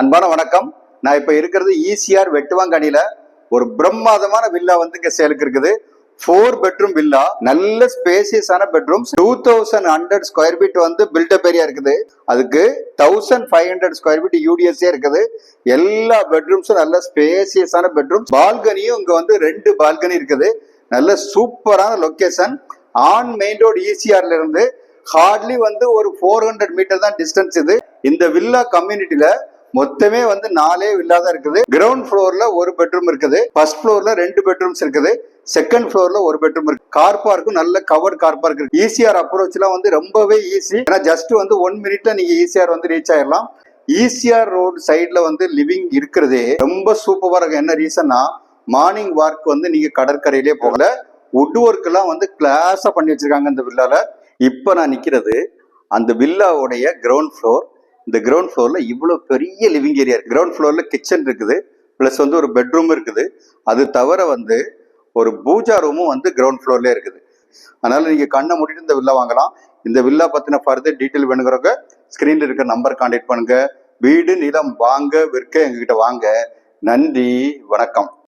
அன்பான வணக்கம். நான் இப்ப இருக்கிறது ஈசிஆர் வெட்டுவாங்கனில ஒரு பிரம்மாதமான வில்லா வந்து இங்க சேலுக்கு இருக்குது. 4 பெட்ரூம் வில்லா, நல்ல ஸ்பேசியஸான பெட்ரூம்ஸ். 2100 ஸ்கொயர் ஃபீட் வந்து பில்டப் ஏரியா இருக்குது. அதுக்கு 1500 ஸ்கொயர் ஃபீட் யூடிஎஸ்ஏ இருக்குது. எல்லா பெட்ரூம்ஸும் நல்ல ஸ்பேசியஸான பெட்ரூம். பால்கனியும் இங்க வந்து 2 பால்கனி இருக்குது. நல்ல சூப்பரான லொகேஷன். ஆன் மெயின் ரோடு ஈசிஆர்ல இருந்து ஹார்ட்லி வந்து ஒரு 400 மீட்டர் தான் டிஸ்டன்ஸ் இது. இந்த வில்லா கம்யூனிட்டில மொத்தமே வந்து 4 வில்லா தான் இருக்குது. கிரவுண்ட் ஃப்ளோர்ல ஒரு பெட்ரூம் இருக்குது, ஃபர்ஸ்ட் ஃப்ளோர்ல 2 பெட்ரூம்ஸ் இருக்குது, செகண்ட் ஃப்ளோர்ல ஒரு பெட்ரூம் இருக்கு. கார் பார்க்கும் நல்ல கவர்ட் கார் பார்க் இருக்கு. ஈசிஆர் அப்ரோச்லாம் வந்து ரொம்பவே ஈஸி. ஏன்னா ஜஸ்ட் வந்து 1 மினிட்ல நீங்க ஈசிஆர் வந்து ரீச் ஆயிடலாம். ஈசிஆர் ரோடு சைட்ல வந்து லிவிங் இருக்கிறதே ரொம்ப சூப்பரா இருக்கும். என்ன ரீசன்னா, மார்னிங் வாக் வந்து நீங்க கடற்கரையிலே போகல. வுட் ஒர்க் எல்லாம் வந்து கிளாஸா பண்ணி வச்சிருக்காங்க இந்த வில்லால. இப்ப நான் நிக்கிறது அந்த வில்லாவுடைய கிரவுண்ட் ஃப்ளோர். இந்த கிரவுண்ட் ஃப்ளோர்ல இவ்வளவு பெரிய லிவிங் ஏரியா இருக்கு. கிரவுண்ட் ஃப்ளோர்ல கிச்சன் இருக்குது, பிளஸ் வந்து ஒரு பெட்ரூம் இருக்குது. அது தவிர வந்து ஒரு பூஜா ரூமும் வந்து கிரவுண்ட் ஃப்ளோர்ல இருக்குது. அதனால நீங்க கண்ணை மூடிட்டு இந்த வில்லா வாங்கலாம். இந்த வில்லா பத்தின ஃபர்தர் டீட்டெயில் வேணுங்கிறவங்க ஸ்கிரீன்ல இருக்க நம்பர் கான்டாக்ட் பண்ணுங்க. வீடு நிலம் வாங்க விற்க எங்ககிட்ட வாங்க. நன்றி, வணக்கம்.